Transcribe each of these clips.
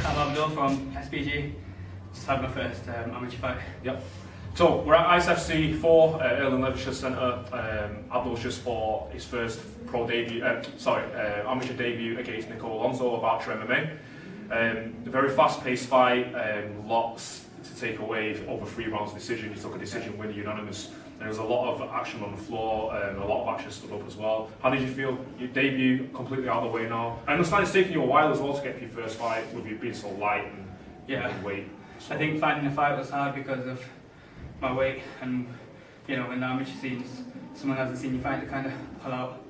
I'm Abdul from SPG. Just had my first amateur fight. Yep. So we're at ICE FC 4, Earl and Leicestershire Centre. Abdul's just fought his first amateur debut against Nico Alonso of Archer MMA. A very fast-paced fight, lots to take away over 3 rounds decision. He took a decision win, unanimous. There was a lot of action on the floor and a lot of action stood up as well. How did you feel? Your debut completely out of the way now. I understand it's taken you a while as well to get to your first fight with you being so light and weight. So. I think finding a fight was hard because of my weight, and in the amateur scenes, someone hasn't seen you fight, to kind of pull out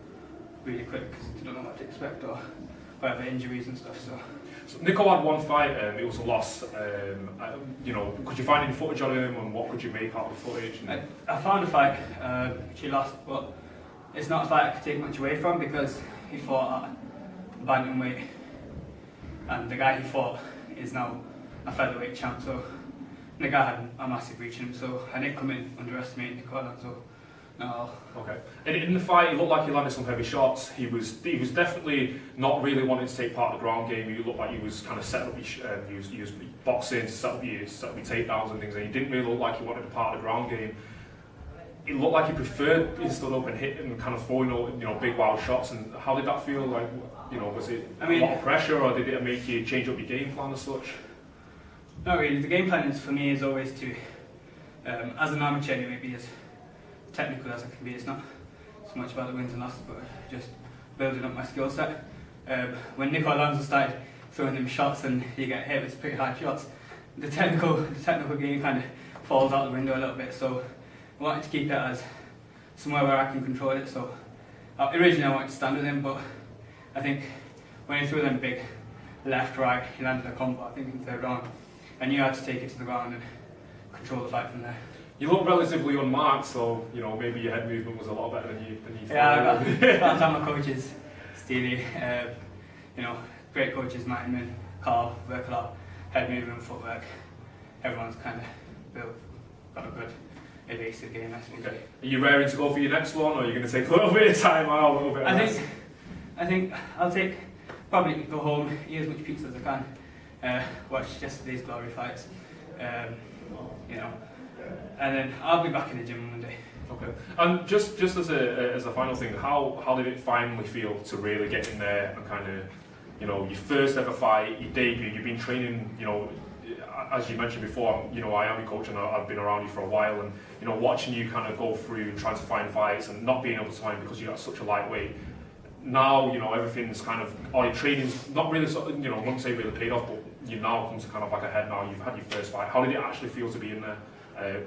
really quick because they don't know what to expect or whatever, injuries and stuff. So Nico had one fight, it was a loss. Could you find any footage on him, and what could you make out of the footage? I found a fight, which he lost, but it's not a fight I could take much away from because he fought at bantamweight, and the guy he fought is now a featherweight champ. So the guy had a massive reach in him, so I didn't come in underestimating Nico Alonso. No. Okay. And in the fight, it looked like he landed some heavy shots. He was definitely not really wanting to take part of the ground game. He looked like he was kind of setting up his boxing to set up your takedowns and things. And he didn't really look like he wanted a part of the ground game. It looked like he preferred being stood up and hitting and kind of throwing big wild shots. And how did that feel? Like, was it a lot of pressure, or did it make you change up your game plan as such? Not really. The game plan for me is always to, as an amateur anyway, be as technical as I can be. It's not so much about the wins and losses, but just building up my skill set. When Nico Alonso started throwing them shots and you get hit with pretty hard shots, the technical game kind of falls out the window a little bit. So I wanted to keep it as somewhere where I can control it. So originally I wanted to stand with him, but I think when he threw them big left, right, he landed a combo, I think in the 3rd round. I knew I had to take it to the ground and control the fight from there. You look relatively unmarked, so maybe your head movement was a lot better than you thought. Yeah, I got my coaches, Steely, great coaches, Martin, Carl, work a lot, head movement, footwork. Everyone's kind of got a good evasive game. Okay. Are you raring to go for your next one, or are you going to take a little bit of time out, a little bit of rest? I think I'll probably go home, eat as much pizza as I can, watch yesterday's glory fights, and then I'll be back in the gym Monday. Okay. And just as a final thing, how did it finally feel to really get in there and kind of, your first ever fight, your debut? You've been training, as you mentioned before, I am your coach and I've been around you for a while, and watching you kind of go through and trying to find fights and not being able to find because you're at such a lightweight. Now, everything's kind of, all your training's not really, I wouldn't say really paid off, but you now come to kind of like a head now. You've had your first fight. How did it actually feel to be in there?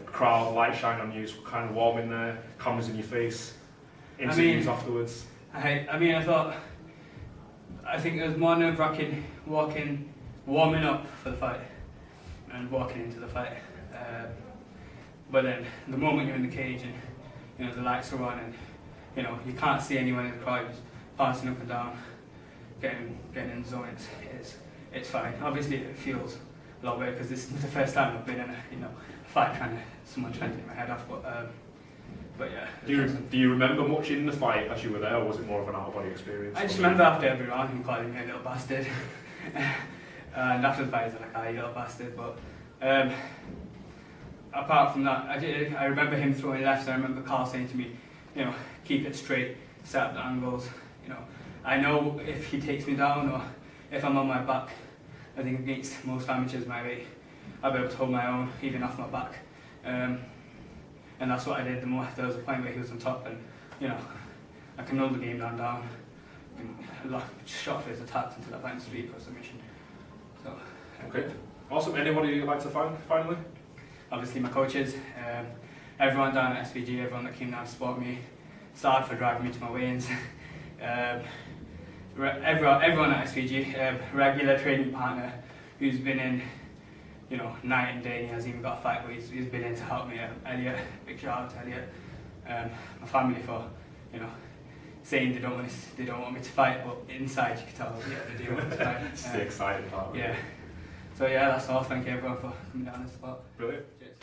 Crowd, light shine on you, kind of warm in there, cameras in your face, interviews afterwards. I think it was more nerve-wracking warming up for the fight and walking into the fight. But then the moment you're in the cage and the lights are on and you can't see anyone in the crowd, just bouncing up and down, getting in the zone, it's fine. Obviously it feels a lot better because this is the first time I've been in a fight someone trying to get my head off, but yeah. Do you remember much in the fight as you were there, or was it more of an out-of-body experience? I just remember after every round him calling me a little bastard, and after the fight he's like, "Ah, you little bastard." But apart from that, I remember him throwing lefts. I remember Carl saying to me, keep it straight, set up the angles. I know if he takes me down or if I'm on my back, I think against most amateurs my weight, I'll be able to hold my own, even off my back. And that's what I did. There was a point where he was on top, and I can hold the game down. Shot for his attacks until I find sleep or submission. So. Okay. Awesome. Anybody you'd like to find finally? Obviously my coaches, everyone down at SPG, everyone that came down to support me, Sard for driving me to my weigh-ins. Everyone at SPG, regular training partner who's been in, night and day. He hasn't even got a fight, but he's been in to help me. Elliot, big shout out to Elliot. My family for, saying they don't want me to fight, but inside you can tell, they do want me to fight. It's the exciting part. Yeah. So yeah, that's all. Thank you everyone for coming down and support. Brilliant. Cheers.